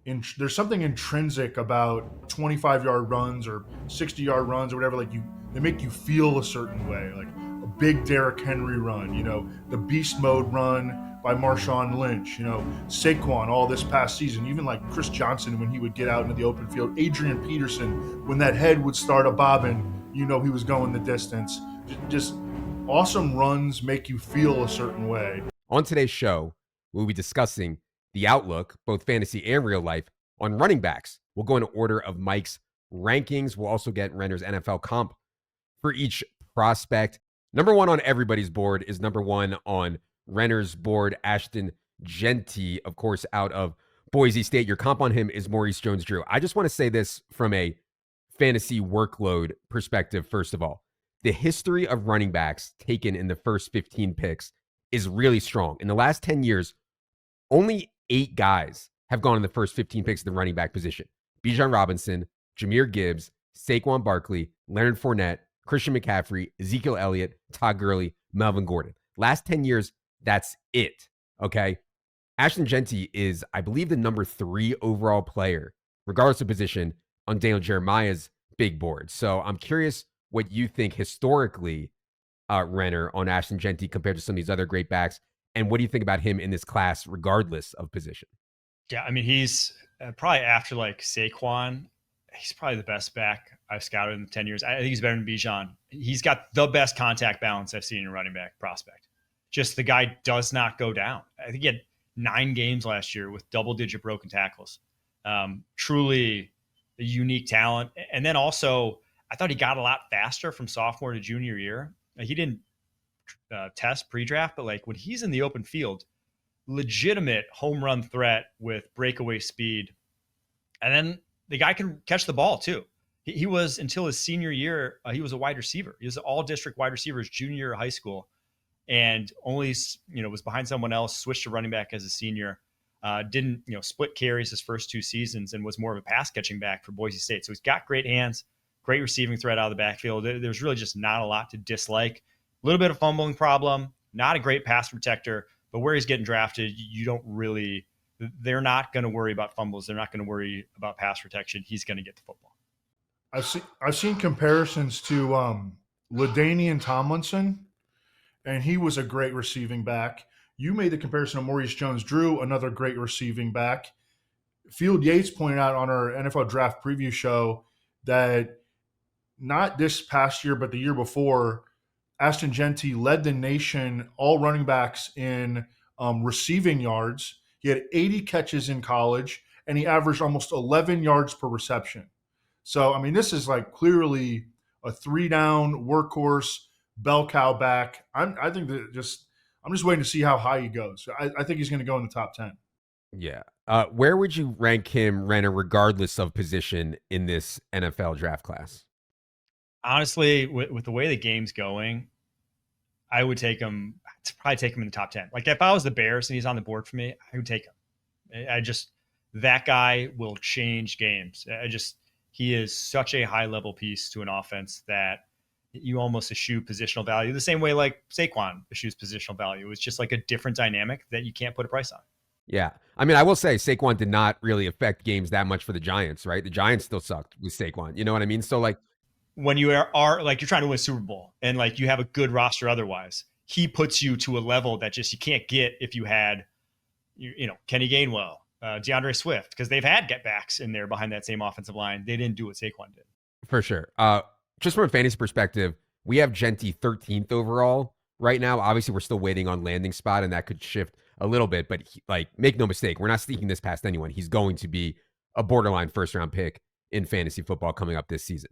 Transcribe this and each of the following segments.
there's something intrinsic about 25-yard runs or 60-yard runs or whatever. Like they make you feel a certain way. Like a big Derrick Henry run, the beast mode run by Marshawn Lynch, Saquon all this past season, even like Chris Johnson when he would get out into the open field, Adrian Peterson when that head would start a bobbing, he was going the distance. Just awesome runs make you feel a certain way. On today's show, we'll be discussing the outlook, both fantasy and real life, on running backs. We'll go in order of Mike's rankings. We'll also get Renner's NFL comp for each prospect. Number one on everybody's board is number one on Renner's board, Ashton Jeanty, of course, out of Boise State. Your comp on him is Maurice Jones-Drew. I just want to say this from a fantasy workload perspective, first of all. The history of running backs taken in the first 15 picks is really strong. In the last 10 years, only 8 guys have gone in the first 15 picks of the running back position. Bijan Robinson, Jahmyr Gibbs, Saquon Barkley, Leonard Fournette, Christian McCaffrey, Ezekiel Elliott, Todd Gurley, Melvin Gordon. Last 10 years, that's it, okay? Ashton Jeanty is, I believe, the number 3 overall player, regardless of position, on Daniel Jeremiah's big board. So I'm curious what you think historically, Renner, on Ashton Jeanty compared to some of these other great backs. And what do you think about him in this class, regardless of position? Yeah, I mean, he's probably after like Saquon, he's probably the best back I've scouted in 10 years. I think he's better than Bijan. He's got the best contact balance I've seen in a running back prospect. Just the guy does not go down. I think he had 9 games last year with double-digit broken tackles. Truly a unique talent. And then also, I thought he got a lot faster from sophomore to junior year. He didn't test pre-draft, but like when he's in the open field, legitimate home run threat with breakaway speed. And then the guy can catch the ball too. He was, until his senior year, he was a wide receiver. He was an all-district wide receiver his junior year of high school, and only was behind someone else. Switched to running back as a senior. Didn't split carries his first 2 seasons, and was more of a pass catching back for Boise State. So he's got great hands, great receiving threat out of the backfield. There's really just not a lot to dislike. A little bit of fumbling problem, not a great pass protector, but where he's getting drafted, they're not going to worry about fumbles. They're not going to worry about pass protection. He's going to get the football. I've seen comparisons to LaDainian Tomlinson, and he was a great receiving back. You made the comparison of Maurice Jones-Drew, another great receiving back. Field Yates pointed out on our NFL draft preview show that not this past year, but the year before, Ashton Jeanty led the nation, all running backs, in receiving yards. He had 80 catches in college, and he averaged almost 11 yards per reception. So, I mean, this is like clearly a 3-down workhorse, bell cow back. I'm just waiting to see how high he goes. I think he's going to go in the top 10. Yeah. Where would you rank him, Renner, regardless of position in this NFL draft class? Honestly, with the way the game's going, I would probably take him in the top 10. Like if I was the Bears and he's on the board for me, I would take him. That guy will change games. He is such a high level piece to an offense that you almost eschew positional value the same way like Saquon eschews positional value. It's just like a different dynamic that you can't put a price on. Yeah. I mean, I will say Saquon did not really affect games that much for the Giants, right? The Giants still sucked with Saquon. You know what I mean? So like, when you are like, you're trying to win a Super Bowl and like you have a good roster otherwise, he puts you to a level that just you can't get if you had, Kenny Gainwell, DeAndre Swift, because they've had getbacks in there behind that same offensive line. They didn't do what Saquon did. For sure. Just from a fantasy perspective, we have Jeanty 13th overall right now. Obviously, we're still waiting on landing spot, and that could shift a little bit. But make no mistake, we're not sneaking this past anyone. He's going to be a borderline first-round pick in fantasy football coming up this season.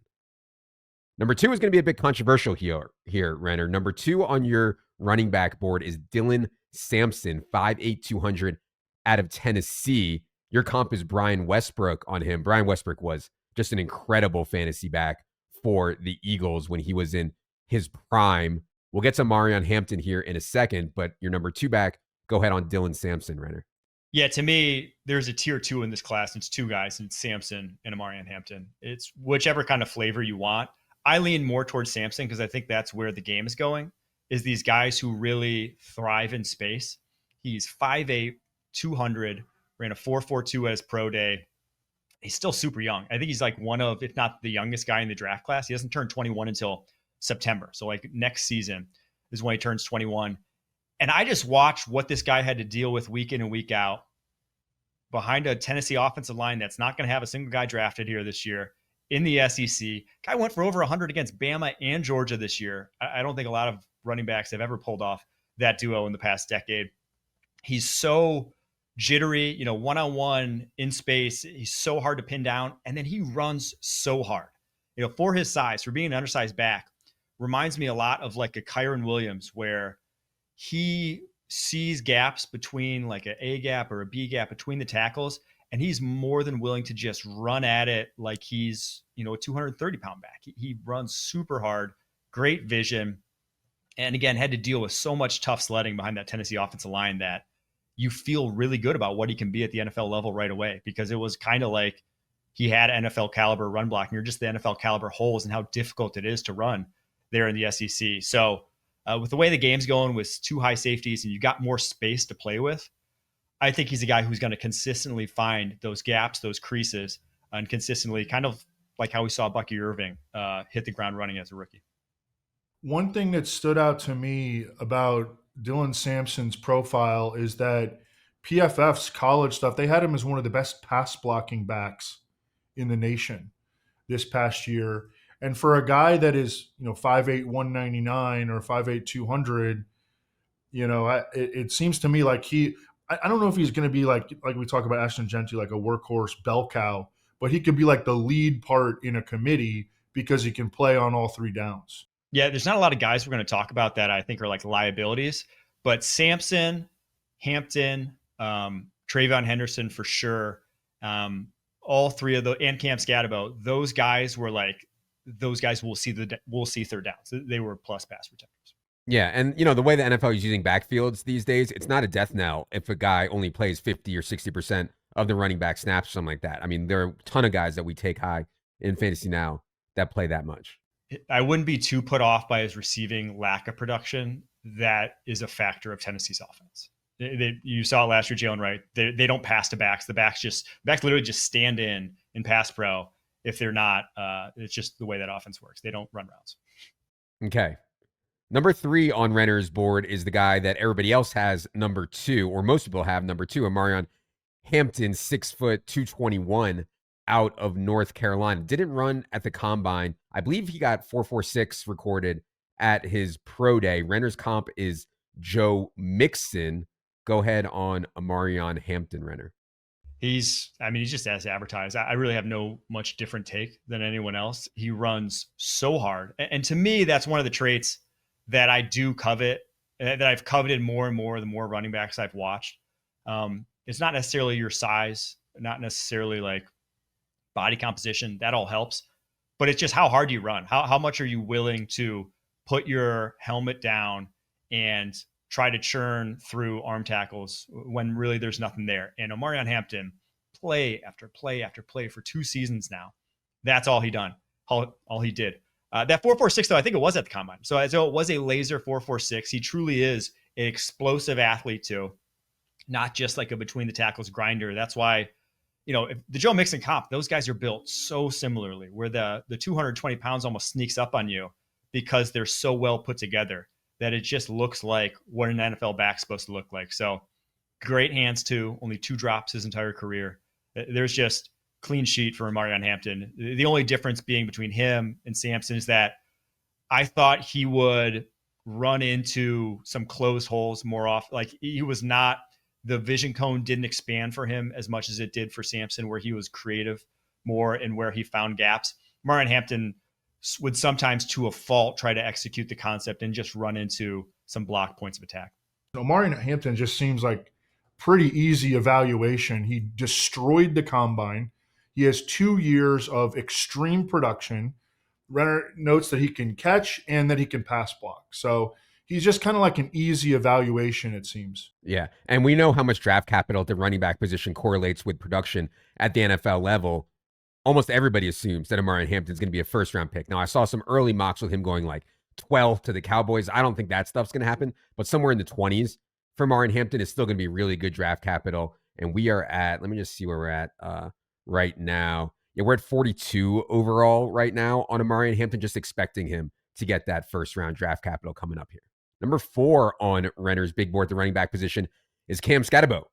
Number 2 is going to be a bit controversial here, Renner. Number 2 on your running back board is Dylan Sampson, 5'8", 200 out of Tennessee. Your comp is Brian Westbrook on him. Brian Westbrook was just an incredible fantasy back for the Eagles when he was in his prime. We'll get to Marion Hampton here in a second, but your number 2 back, go ahead on Dylan Sampson, Renner. Yeah, to me, there's a tier 2 in this class. It's 2 guys, and it's Sampson and Marion Hampton. It's whichever kind of flavor you want. I lean more towards Sampson because I think that's where the game is going, is these guys who really thrive in space. He's 5'8", 200, ran a 4.42 at his pro day. He's still super young. I think he's like one of, if not the youngest guy in the draft class. He doesn't turn 21 until September. So like next season is when he turns 21. And I just watched what this guy had to deal with week in and week out behind a Tennessee offensive line that's not going to have a single guy drafted here this year in the SEC. Guy went for over 100 against Bama and Georgia this year. I don't think a lot of running backs have ever pulled off that duo in the past decade. He's so jittery, one-on-one in space. He's so hard to pin down. And then he runs so hard, for his size, for being an undersized back, reminds me a lot of like a Kyron Williams, where he sees gaps between like an A gap or a B gap between the tackles, and he's more than willing to just run at it like he's, a 230-pound back. He runs super hard, great vision, and again, had to deal with so much tough sledding behind that Tennessee offensive line that you feel really good about what he can be at the NFL level right away, because it was kind of like he had NFL caliber run blocking, or just the NFL caliber holes and how difficult it is to run there in the SEC. So with the way the game's going with 2 high safeties and you got more space to play with, I think he's a guy who's going to consistently find those gaps, those creases, and consistently, kind of like how we saw Bucky Irving hit the ground running as a rookie. One thing that stood out to me about Dylan Sampson's profile is that PFF's college stuff, they had him as one of the best pass blocking backs in the nation this past year. And for a guy that is, 5'8", 199 or 5'8", 200, it seems to me like I don't know if he's going to be like we talk about Ashton Jeanty, like a workhorse bell cow, but he could be like the lead part in a committee because he can play on all 3 downs. Yeah, there's not a lot of guys we're going to talk about that I think are like liabilities, but Sampson, Hampton, Trayvon Henderson for sure, all 3 of those, and Cam Scatterbo, those guys were like, those guys will see third downs. They were plus pass protectors. Yeah, and the way the NFL is using backfields these days, it's not a death knell if a guy only plays 50 or 60% of the running back snaps or something like that. I mean, there are a ton of guys that we take high in fantasy now that play that much. I wouldn't be too put off by his receiving lack of production. That is a factor of Tennessee's offense. You saw it last year, Jalen Wright. They don't pass to backs. The backs literally just stand in pass pro. If they're not, it's just the way that offense works. They don't run routes. Okay. Number 3 on Renner's board is the guy that everybody else has number 2, or most people have number 2, Amarion Hampton, 6 foot, 221, out of North Carolina. Didn't run at the combine. I believe he got 4.46 recorded at his pro day. Renner's comp is Joe Mixon. Go ahead on Amarion Hampton, Renner. He's just as advertised. I really have no much different take than anyone else. He runs so hard. And to me, that's one of the traits that I do covet, that I've coveted more and more the more running backs I've watched. It's not necessarily your size, not necessarily like body composition. That all helps. But it's just how hard you run. How much are you willing to put your helmet down and try to churn through arm tackles when really there's nothing there? And Amarion Hampton, play after play after play for 2 seasons now, that's all he done. All he did. That 4.46, though, I think it was at the combine. So it was a laser 4.46. He truly is an explosive athlete too, not just like a between the tackles grinder. That's why, if the Joe Mixon comp, those guys are built so similarly, where the 220 pounds almost sneaks up on you because they're so well put together that it just looks like what an NFL back's supposed to look like. So great hands too, only 2 drops his entire career. There's just clean sheet for Amarion Hampton. The only difference being between him and Sampson is that I thought he would run into some closed holes more often. Like he was not, the vision cone didn't expand for him as much as it did for Sampson, where he was creative more and where he found gaps. Amarion Hampton would sometimes, to a fault, try to execute the concept and just run into some block points of attack. Amarion Hampton just seems like pretty easy evaluation. He destroyed the combine. He has 2 years of extreme production. Renner notes that he can catch and that he can pass block. So he's just kind of like an easy evaluation, it seems. Yeah, and we know how much draft capital at the running back position correlates with production at the NFL level. Almost everybody assumes that Amarion Hampton's going to be a first-round pick. Now, I saw some early mocks with him going like 12th to the Cowboys. I don't think that stuff's going to happen, but somewhere in the 20s for Amarion Hampton is still going to be really good draft capital. And we are at, let me just see where we're at right now. Yeah, we're at 42 overall right now on Amari and Hampton, just expecting him to get that first round draft capital coming up here. Number 4 on Renner's big board, the running back position, is Cam Scatabo,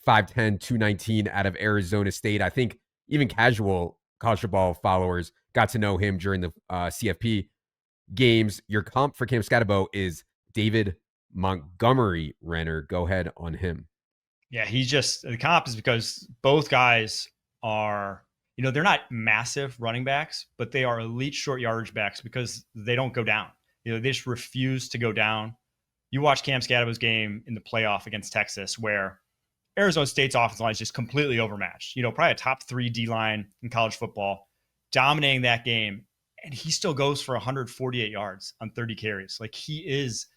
5'10", 219 out of Arizona State. I think even casual college football followers got to know him during the CFP games. Your comp for Cam Scatabo is David Montgomery. Renner, go ahead on him. Yeah, the comp is because both guys are, they're not massive running backs, but they are elite short yardage backs because they don't go down. They just refuse to go down. You watch Cam Scadabo's game in the playoff against Texas, where Arizona State's offensive line is just completely overmatched. Probably a top 3 D line in college football, dominating that game, and he still goes for 148 yards on 30 carries. Like, he is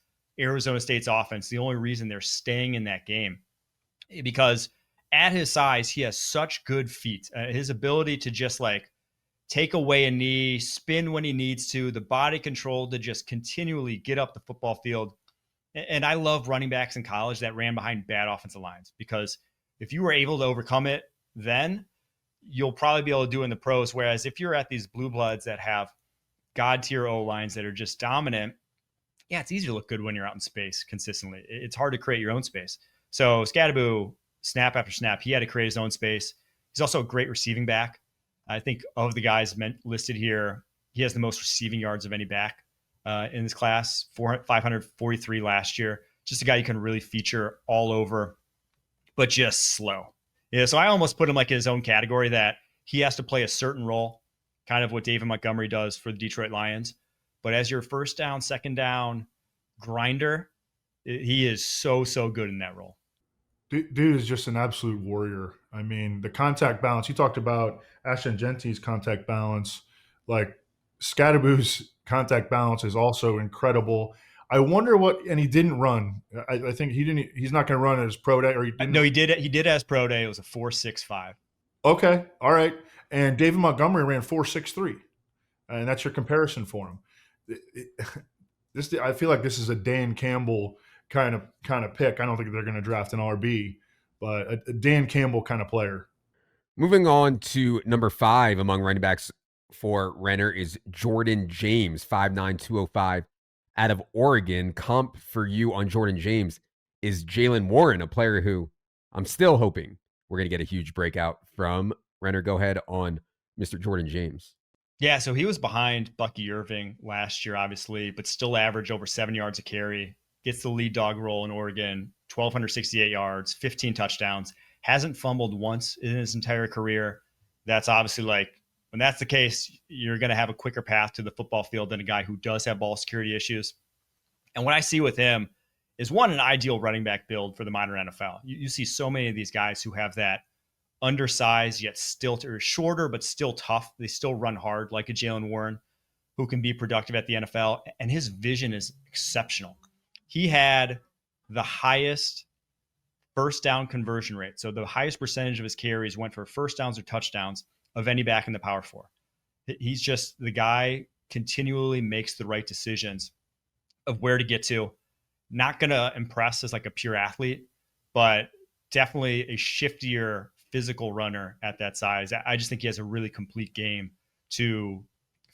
Arizona State's offense. The only reason they're staying in that game, because at his size, he has such good feet. His ability to just take away a knee, spin when he needs to, the body control to just continually get up the football field. And I love running backs in college that ran behind bad offensive lines, because if you were able to overcome it, then you'll probably be able to do it in the pros. Whereas if you're at these blue bloods that have God tier O lines that are just dominant, yeah, it's easy to look good when you're out in space consistently. It's hard to create your own space. So Scadaboo, snap after snap, he had to create his own space. He's also a great receiving back. I think of the guys listed here, he has the most receiving yards of any back in this class, 543 last year. Just a guy you can really feature all over, but just slow. Yeah, so I almost put him in his own category, that he has to play a certain role, kind of what David Montgomery does for the Detroit Lions. But as your first down, second down grinder, he is so good in that role. Dude is just an absolute warrior. I mean, the contact balance. You talked about Ashton Jeanty's contact balance. Like, Scadaboo's contact balance is also incredible. I wonder and he didn't run. I think he's not going to run at his pro day, or he didn't. No, he did as pro day. It was a 4.65. Okay. All right. And David Montgomery ran 4.63. And that's your comparison for him. I feel like this is a Dan Campbell kind of pick. I don't think they're going to draft an RB, but a Dan Campbell kind of player. Moving on to number 5 among running backs for Renner is Jordan James, 5'9", 205 out of Oregon. Comp for you on Jordan James is Jalen Warren, a player who I'm still hoping we're going to get a huge breakout from. Renner, go ahead on Mr. Jordan James. Yeah, so he was behind Bucky Irving last year, obviously, but still averaged over 7 yards a carry. Gets the lead dog role in Oregon, 1,268 yards, 15 touchdowns. Hasn't fumbled once in his entire career. That's obviously when that's the case, you're going to have a quicker path to the football field than a guy who does have ball security issues. And what I see with him is, one, an ideal running back build for the modern NFL. You see so many of these guys who have that undersized yet still shorter but still tough. They still run hard, like a Jalen Warren, who can be productive at the NFL. And his vision is exceptional. He had the highest first down conversion rate. So the highest percentage of his carries went for first downs or touchdowns of any back in the Power 4. He's just the guy continually makes the right decisions of where to get to. Not going to impress as a pure athlete, but definitely a shiftier physical runner at that size. I just think he has a really complete game to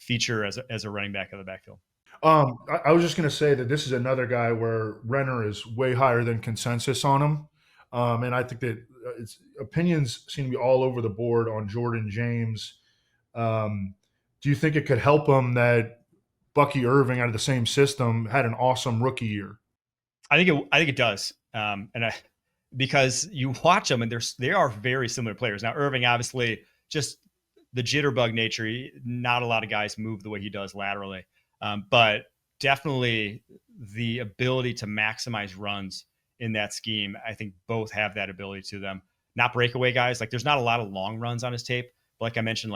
feature as a running back of the backfield. I was just going to say that this is another guy where Renner is way higher than consensus on him. And I think that opinions seem to be all over the board on Jordan James. Do you think it could help him that Bucky Irving, out of the same system, had an awesome rookie year? I think it does. Because you watch them and they are very similar players. Now, Irving, obviously, just the jitterbug nature, not a lot of guys move the way he does laterally. But definitely the ability to maximize runs in that scheme, I think both have that ability to them. Not breakaway guys. There's not a lot of long runs on his tape. But like I mentioned,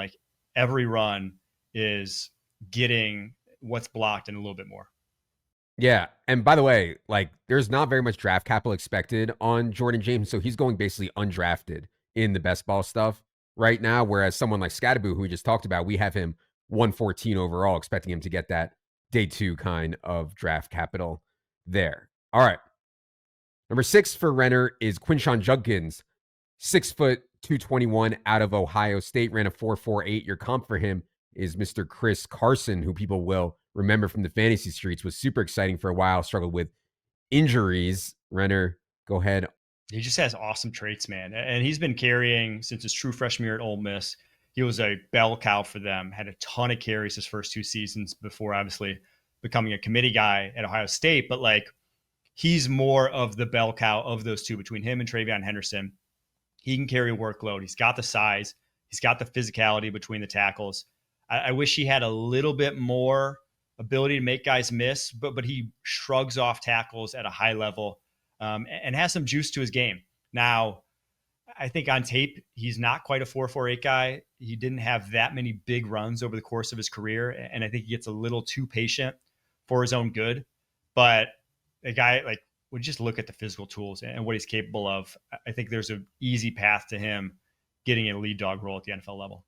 every run is getting what's blocked and a little bit more. Yeah. And by the way, there's not very much draft capital expected on Jordan James. So he's going basically undrafted in the best ball stuff right now. Whereas someone like Scadaboo, who we just talked about, we have him 114 overall, expecting him to get that day 2 kind of draft capital there. All right. Number 6 for Renner is Quinshon Judkins, 6 foot 221 out of Ohio State, ran a 4.48. Your comp for him is Mr. Chris Carson, who people will remember from the fantasy streets, was super exciting for a while, struggled with injuries. Renner, go ahead. He just has awesome traits, man. And he's been carrying since his true freshman year at Ole Miss. He was a bell cow for them, had a ton of carries his first 2 seasons before obviously becoming a committee guy at Ohio State. But like, he's more of the bell cow of those two between him and TreVeyon Henderson. He can carry a workload. He's got the size. He's got the physicality between the tackles. I wish he had a little bit more ability to make guys miss, but he shrugs off tackles at a high level and has some juice to his game. Now, I think on tape, he's not quite a 4.48 guy. He didn't have that many big runs over the course of his career, and I think he gets a little too patient for his own good. But a guy like, when you just look at the physical tools and what he's capable of, I think there's an easy path to him getting a lead dog role at the NFL level.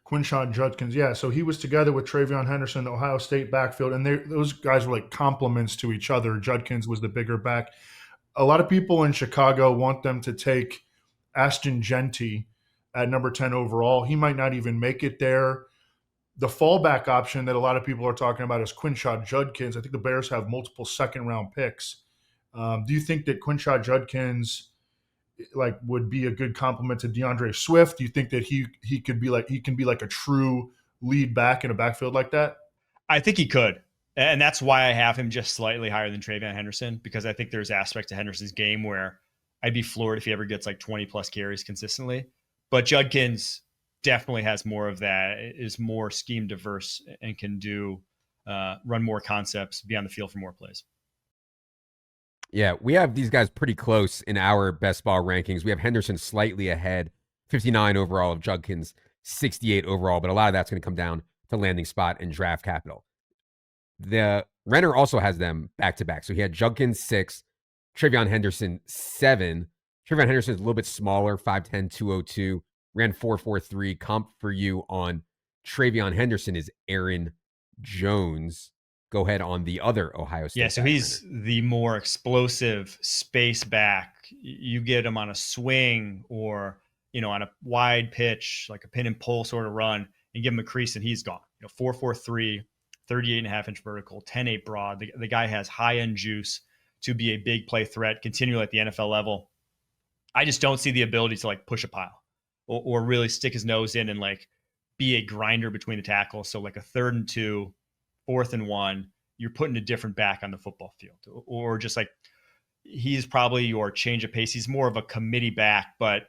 Quinshon Judkins, yeah. So he was together with TreVeyon Henderson, the Ohio State backfield, and those guys were like complements to each other. Judkins was the bigger back. A lot of people in Chicago want them to take Ashton Jeanty at number 10 overall. He might not even make it there. The fallback option that a lot of people are talking about is Quinshon Judkins. I think the Bears have multiple second-round picks. Do you think that Quinshon Judkins would be a good complement to DeAndre Swift? Do you think that he can be like a true lead back in a backfield like that? I think he could. And that's why I have him just slightly higher than TreVeyon Henderson, because I think there's aspects to Henderson's game where I'd be floored if he ever gets like 20 plus carries consistently. But Judkins definitely has more of that, is more scheme diverse, and can run more concepts, be on the field for more plays. Yeah, we have these guys pretty close in our best ball rankings. We have Henderson slightly ahead, 59 overall, of Judkins, 68 overall, but a lot of that's going to come down to landing spot and draft capital. The Renner also has them back to back. So he had Judkins 6, TreVeyon Henderson 7. TreVeyon Henderson is a little bit smaller, 5'10", 202, ran 4.43. Comp for you on TreVeyon Henderson is Aaron Jones. Go ahead on the other Ohio State. Yeah, so he's the more explosive space back. You get him on a swing or, on a wide pitch, like a pin and pull sort of run, and give him a crease and he's gone. 4.43, 38.5-inch vertical, 10.8 broad. The guy has high-end juice to be a big play threat continually at the NFL level. I just don't see the ability to like push a pile or really stick his nose in and like be a grinder between the tackles. So like a 3rd and 2, 4th and 1, you're putting a different back on the football field, or just like he's probably your change of pace. He's more of a committee back, but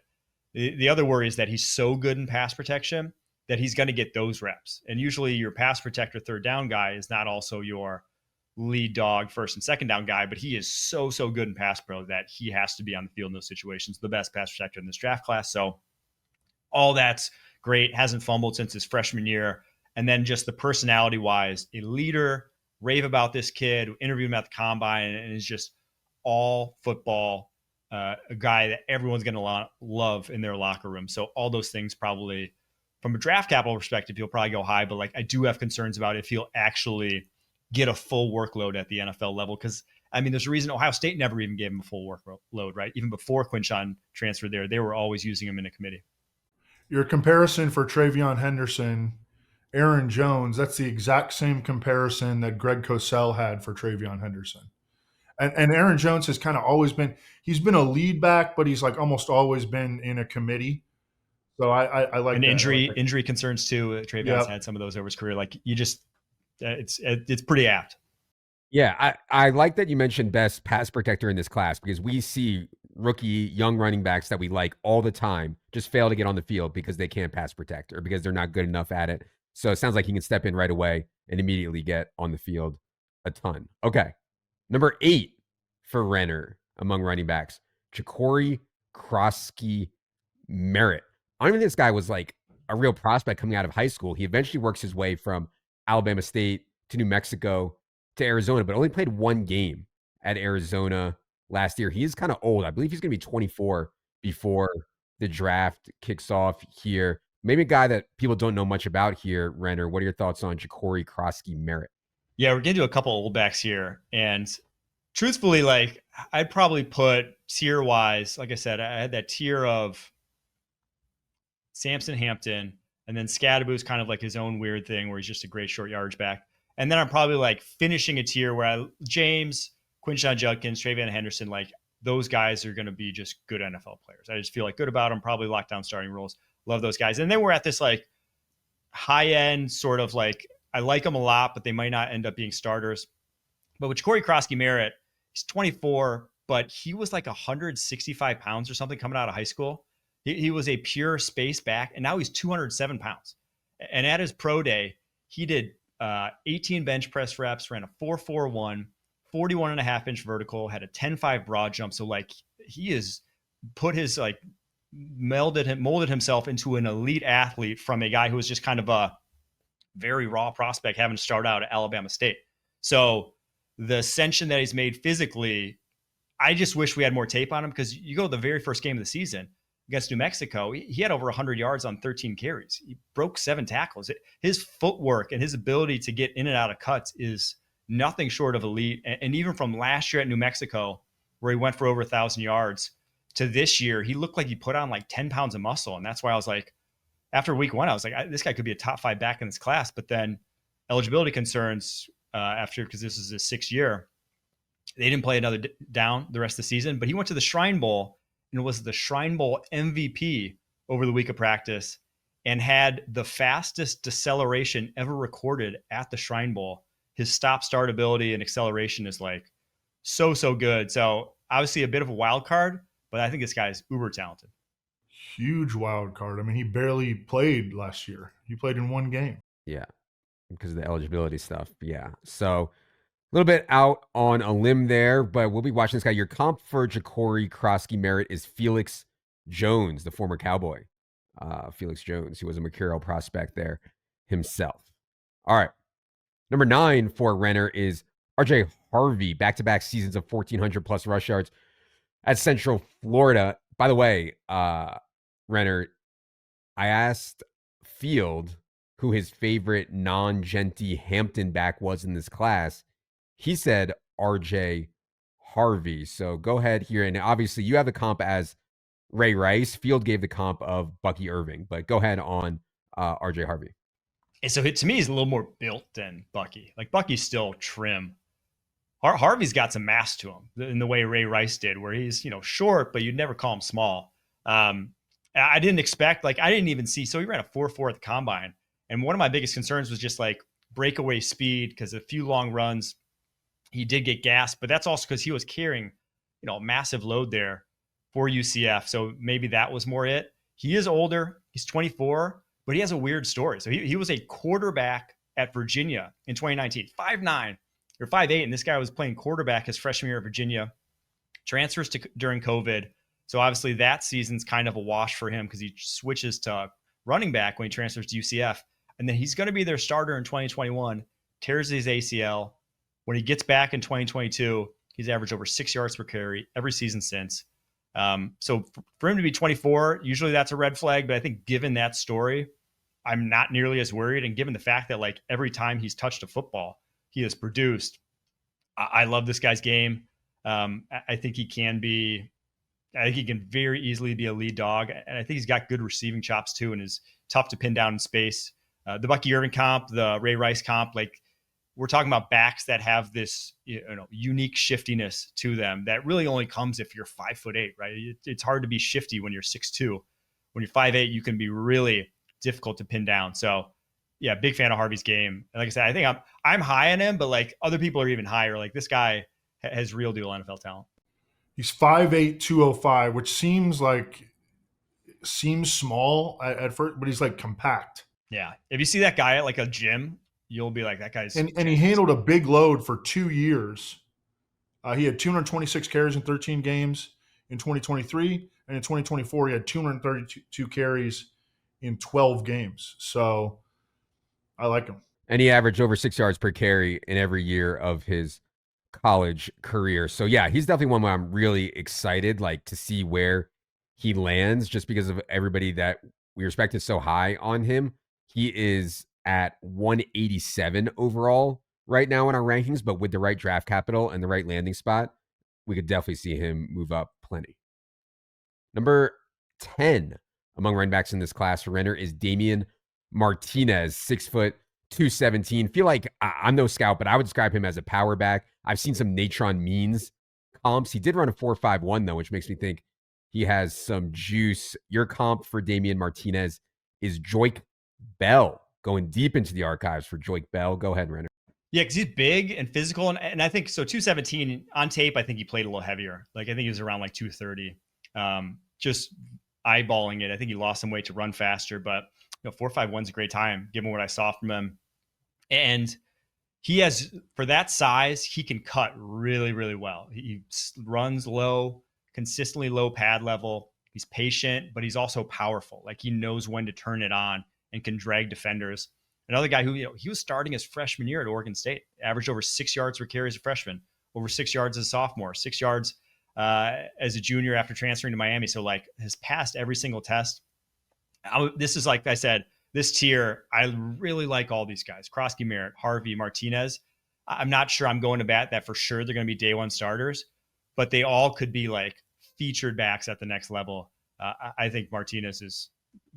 the other worry is that he's so good in pass protection that he's going to get those reps. And usually your pass protector 3rd down guy is not also your lead dog 1st and 2nd down guy, but he is so good in pass pro that he has to be on the field in those situations. The best pass protector in this draft class. So all that's great. Hasn't fumbled since his freshman year. And then just the personality wise, a leader, rave about this kid, interviewed him at the combine, and is just all football, a guy that everyone's going to love in their locker room. So all those things probably, from a draft capital perspective, he'll probably go high, but like I do have concerns about if he'll actually get a full workload at the NFL level. Because I mean, there's a reason Ohio State never even gave him a full workload, right? Even before Quinshon transferred there, they were always using him in a committee. Your comparison for TreVeyon Henderson, Aaron Jones, that's the exact same comparison that Greg Cosell had for TreVeyon Henderson. And Aaron Jones has kind of always been, he's been a lead back, but he's like almost always been in a committee. So I like and that. injury concerns too. TreVeyon's had some of those over his career. Like you just, it's pretty apt. Yeah, I like that you mentioned best pass protector in this class, because we see rookie young running backs that we like all the time just fail to get on the field because they can't pass protect or because they're not good enough at it. So it sounds like he can step in right away and immediately get on the field a ton. Okay. Number 8 for Renner among running backs, Ja'Cory Krosky Merritt. I don't even think this guy was like a real prospect coming out of high school. He eventually works his way from Alabama State to New Mexico to Arizona, but only played 1 game at Arizona last year. He is kind of old. I believe he's going to be 24 before the draft kicks off here. Maybe a guy that people don't know much about here, Renner. What are your thoughts on Ja'Cory Krosky Merritt? Yeah, we're getting to a couple old backs here, and truthfully, like I'd probably put tier wise, like I said, I had that tier of Samson Hampton, and then Scadaboo's kind of like his own weird thing where he's just a great short yardage back. And then I'm probably like finishing a tier where James, Quinshon Judkins, Travion Henderson, like those guys are going to be just good NFL players. I just feel like good about them, probably locked down starting roles. Love those guys. And then we're at this like high end sort of like, I like them a lot, but they might not end up being starters. But with Corey Krosky Merritt, he's 24, but he was like 165 pounds or something coming out of high school. He was a pure space back, and now he's 207 pounds. And at his pro day, he did 18 bench press reps, ran a 4.41, 41 and a half inch vertical, had a 10.5 broad jump. So like he is put his like molded himself into an elite athlete from a guy who was just kind of a very raw prospect having to start out at Alabama State. So the ascension that he's made physically, I just wish we had more tape on him, because you go to the very first game of the season against New Mexico, he had over 100 yards on 13 carries. He broke 7 tackles. His footwork and his ability to get in and out of cuts is nothing short of elite. And even from last year at New Mexico, where he went for over 1,000 yards, to this year, he looked like he put on like 10 pounds of muscle. And that's why I was like, after week 1, I was like, this guy could be a top 5 back in this class. But then eligibility concerns because this is his 6th year, they didn't play another down the rest of the season. But he went to the Shrine Bowl and was the Shrine Bowl MVP over the week of practice and had the fastest deceleration ever recorded at the Shrine Bowl. His stop-start ability and acceleration is like so good. So obviously a bit of a wild card, but I think this guy is uber talented. Huge wild card. I mean, he barely played last year. He played in 1 game. Yeah, because of the eligibility stuff. Yeah. So a little bit out on a limb there, but we'll be watching this guy. Your comp for Ja'Cory Krosky Merritt is Felix Jones, the former Cowboy. Felix Jones, who was a mercurial prospect there himself. All right. Number 9 for Renner is RJ Harvey, back-to-back seasons of 1,400 plus rush yards at Central Florida. By the way, Renner, I asked Field who his favorite non-Jeanty Hampton back was in this class. He said RJ Harvey. So go ahead here. And obviously you have the comp as Ray Rice. Field gave the comp of Bucky Irving, but go ahead on RJ Harvey. And so to me, he's a little more built than Bucky. Like Bucky's still trim. Harvey's got some mass to him in the way Ray Rice did, where he's, short, but you'd never call him small. I didn't expect, I didn't even see. So he ran a 4.4 at the combine. And one of my biggest concerns was just like breakaway speed, because a few long runs, he did get gassed, but that's also because he was carrying, a massive load there for UCF. So maybe that was more it. He is older. He's 24, but he has a weird story. So he was a quarterback at Virginia in 2019, 5'9" or 5'8", and this guy was playing quarterback his freshman year at Virginia, transfers during COVID. So obviously that season's kind of a wash for him because he switches to running back when he transfers to UCF. And then he's going to be their starter in 2021, tears his ACL. When he gets back in 2022, he's averaged over 6 yards per carry every season since. So for him to be 24, usually that's a red flag. But I think given that story, I'm not nearly as worried. And given the fact that every time he's touched a football, he has produced. I love this guy's game. I think he can very easily be a lead dog. And I think he's got good receiving chops too, and is tough to pin down in space. The Bucky Irving comp, the Ray Rice comp, we're talking about backs that have this, unique shiftiness to them that really only comes if you're 5'8", right? It's hard to be shifty when you're 6'2". When you're 5'8", you can be really difficult to pin down. So yeah, big fan of Harvey's game. And like I said, I think I'm high on him, but other people are even higher. This guy has real deal NFL talent. He's 5'8", 205, which seems small at first, but he's compact. Yeah. If you see that guy at a gym, you'll be like, that guy's. And he handled a big load for 2 years. He had 226 carries in 13 games in 2023. And in 2024, he had 232 carries in 12 games. So I like him. And he averaged over 6 yards per carry in every year of his college career. So yeah, he's definitely one where I'm really excited to see where he lands, just because of everybody that we respect is so high on him. He is at 187 overall right now in our rankings, but with the right draft capital and the right landing spot, we could definitely see him move up plenty. Number 10 among running backs in this class for Renner is Damian Martinez, 6 foot, 217. Feel like I'm no scout, but I would describe him as a power back. I've seen some Natron Means comps. He did run a 4.51 though, which makes me think he has some juice. Your comp for Damian Martinez is Joik Bell, going deep into the archives for Joik Bell. Go ahead, Renner. Yeah, because he's big and physical, and I think so. 217 on tape, I think he played a little heavier. Like I think he was around like 230. Just eyeballing it, I think he lost some weight to run faster, but 4.51 is a great time given what I saw from him. And he has, for that size, he can cut really, really well. He runs low, consistently low pad level. He's patient, but he's also powerful. Like he knows when to turn it on and can drag defenders. Another guy who, he was starting his freshman year at Oregon State, averaged over 6 yards per carry as a freshman, over 6 yards as a sophomore, 6 yards as a junior after transferring to Miami. So like has passed every single test. This is, like I said, this tier, I really like all these guys. Krosky, Merritt, Harvey, Martinez. I'm not sure I'm going to bat that for sure they're going to be day one starters, but they all could be like featured backs at the next level. I think Martinez is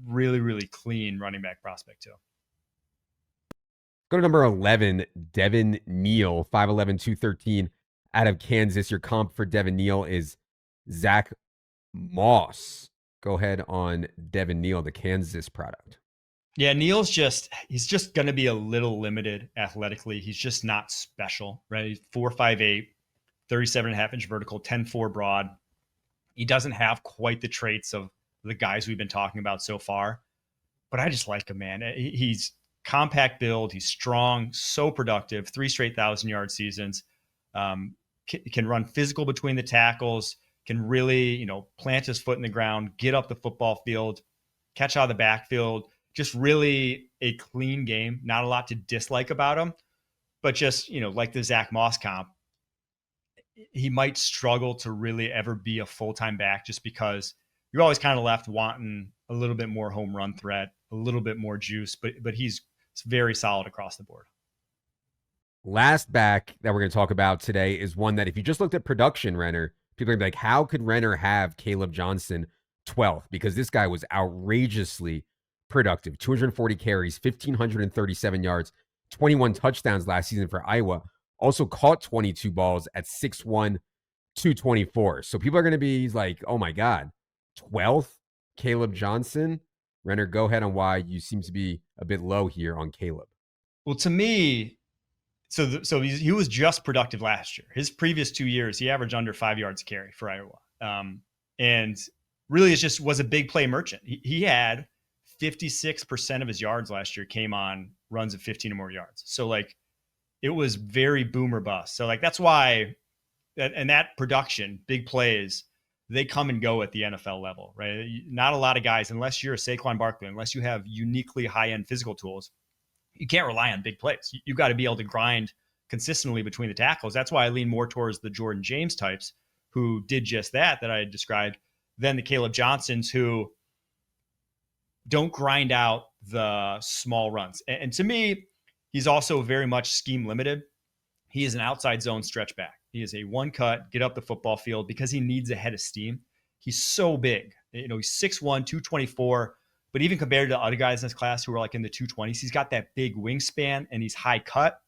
really, really clean running back prospect too. Go to number 11, Devin Neal, 5'11", 213 out of Kansas. Your comp for Devin Neal is Zach Moss. Go ahead on Devin Neal, the Kansas product. Yeah, Neal's he's just going to be a little limited athletically. He's just not special, right? He's 4'5'8", 37.5-inch vertical, 10'4" broad. He doesn't have quite the traits of the guys we've been talking about so far, but I just like him, man. He's compact build. He's strong, so productive, 3 straight 1,000-yard seasons. Can run physical between the tackles, can really, plant his foot in the ground, get up the football field, catch out of the backfield. Just really a clean game. Not a lot to dislike about him, but just, like the Zach Moss comp, he might struggle to really ever be a full-time back just because you're always kind of left wanting a little bit more home run threat, a little bit more juice, but he's very solid across the board. Last back that we're going to talk about today is one that if you just looked at production, Renner, people are going to be like, how could Renner have Caleb Johnson 12th? Because this guy was outrageously productive. 240 carries, 1,537 yards, 21 touchdowns last season for Iowa. Also caught 22 balls at 6'1", 224. So people are going to be like, oh my God, 12th Caleb Johnson? Renner, go ahead on why you seem to be a bit low here on Caleb. Well, to me, so he was just productive last year. His previous 2 years, he averaged under 5 yards a carry for Iowa. And really it just was a big play merchant. He had 56% of his yards last year came on runs of 15 or more yards. So like it was very boom or bust. So like that's why that production, big plays, they come and go at the NFL level, right? Not a lot of guys, unless you're a Saquon Barkley, unless you have uniquely high-end physical tools, you can't rely on big plays. You got to be able to grind consistently between the tackles. That's why I lean more towards the Jordan James types who did just that I described than the Caleb Johnsons who don't grind out the small runs. And to me, he's also very much scheme limited. He is an outside zone stretch back. He is a one cut, get up the football field because he needs a head of steam. He's so big. He's 6'1", 224. But even compared to other guys in this class who are like in the 220s, he's got that big wingspan and he's high cut.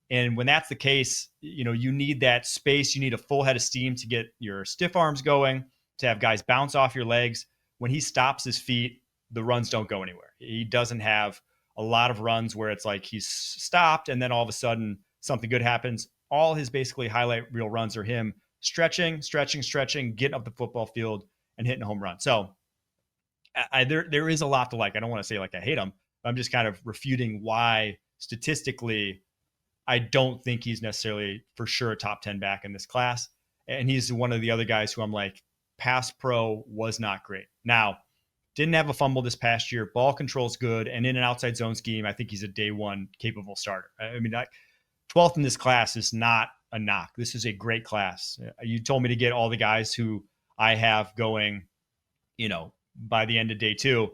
And when that's the case, you need that space. You need a full head of steam to get your stiff arms going, to have guys bounce off your legs. When he stops his feet, the runs don't go anywhere. He doesn't have a lot of runs where it's like he's stopped and then all of a sudden something good happens. All his basically highlight reel runs are him stretching, getting up the football field and hitting a home run. So there is a lot to like. I don't want to say like I hate him, but I'm just kind of refuting why statistically I don't think he's necessarily for sure a top 10 back in this class. And he's one of the other guys who I'm like, pass pro was not great. Now, didn't have a fumble this past year. Ball control's good. And in an outside zone scheme, I think he's a day one capable starter. I mean, 12th in this class is not a knock. This is a great class. You told me to get all the guys who I have going, by the end of day 2.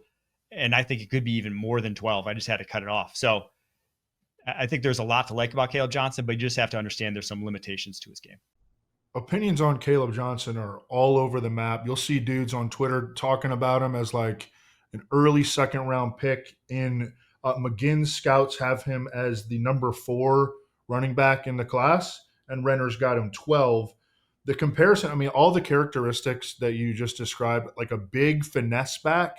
And I think it could be even more than 12. I just had to cut it off. So I think there's a lot to like about Caleb Johnson, but you just have to understand there's some limitations to his game. Opinions on Caleb Johnson are all over the map. You'll see dudes on Twitter talking about him as like an early second round pick. In McGinn's scouts have him as the number 4 running back in the class, and Renner's got him 12. The comparison, I mean, all the characteristics that you just described, like a big finesse back,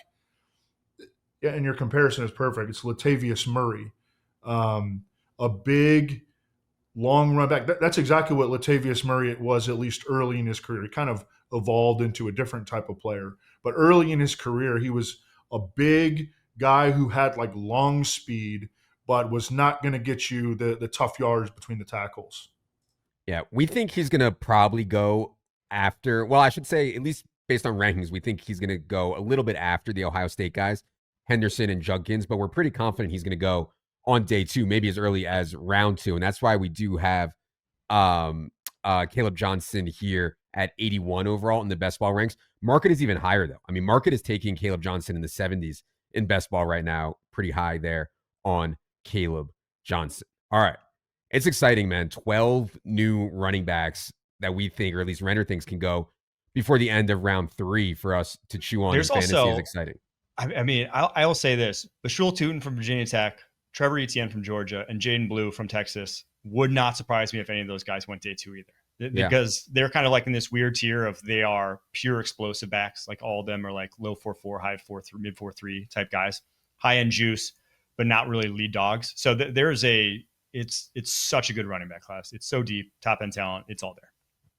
yeah, and your comparison is perfect. It's Latavius Murray, a big long run back. That's exactly what Latavius Murray was, at least early in his career. He kind of evolved into a different type of player. But early in his career, he was a big guy who had like long speed, but was not going to get you the tough yards between the tackles. Yeah, we think he's going to probably go after, well, I should say, at least based on rankings, we think he's going to go a little bit after the Ohio State guys, Henderson and Judkins, but we're pretty confident he's going to go on day 2, maybe as early as round 2. And that's why we do have Caleb Johnson here at 81 overall in the best ball ranks. Market is even higher, though. I mean, Market is taking Caleb Johnson in the 70s in best ball right now, pretty high there on Caleb Johnson. All right. It's exciting, man. 12 new running backs that we think, or at least Renner thinks, can go before the end of round 3 for us to chew on. There's in fantasy also, is exciting. I mean, I'll say this: Bashul Tootin from Virginia Tech, Trevor Etienne from Georgia, and Jaden Blue from Texas would not surprise me if any of those guys went day 2 either, because they're kind of like in this weird tier of they are pure explosive backs. Like all of them are like low 4.4, high 4.3, mid 4.3 type guys, high end juice, but not really lead dogs. So there's it's such a good running back class. It's so deep, top end talent. It's all there.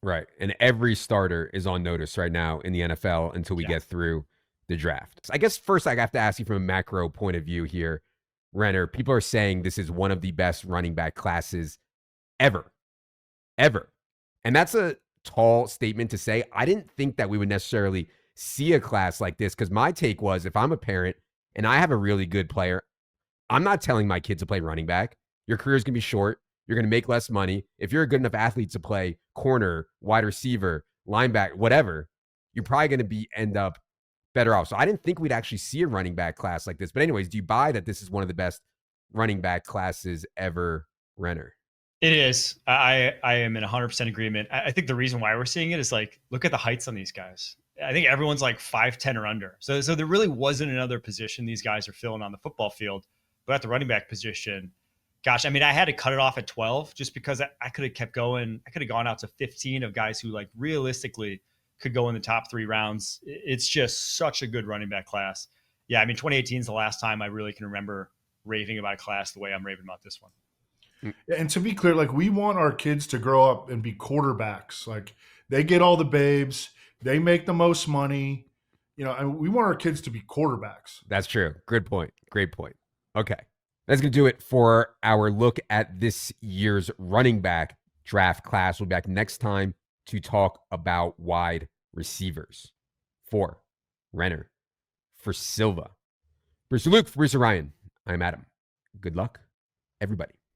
Right. And every starter is on notice right now in the NFL until we get through the draft. So I guess first I have to ask you from a macro point of view here, Renner. People are saying this is one of the best running back classes ever. And that's a tall statement to say. I didn't think that we would necessarily see a class like this, because my take was, if I'm a parent and I have a really good player, I'm not telling my kid to play running back. Your career is going to be short. You're going to make less money. If you're a good enough athlete to play corner, wide receiver, linebacker, whatever, you're probably going to end up better off. So I didn't think we'd actually see a running back class like this. But anyways, do you buy that this is one of the best running back classes ever, Renner? It is. I am in 100% agreement. I think the reason why we're seeing it is like, look at the heights on these guys. I think everyone's like 5'10" or under. So there really wasn't another position these guys are filling on the football field. But at the running back position, gosh, I mean, I had to cut it off at 12 just because I could have kept going. I could have gone out to 15 of guys who like realistically could go in the top 3 rounds. It's just such a good running back class. Yeah, I mean, 2018 is the last time I really can remember raving about a class the way I'm raving about this one. And to be clear, like, we want our kids to grow up and be quarterbacks. Like, they get all the babes, they make the most money, and we want our kids to be quarterbacks. That's true. Good point. Great point. Okay. That's going to do it for our look at this year's running back draft class. We'll be back next time to talk about wide receivers. For Renner, for Silva, Bruce Luke, for Bruce Ryan, I'm Adam. Good luck, everybody.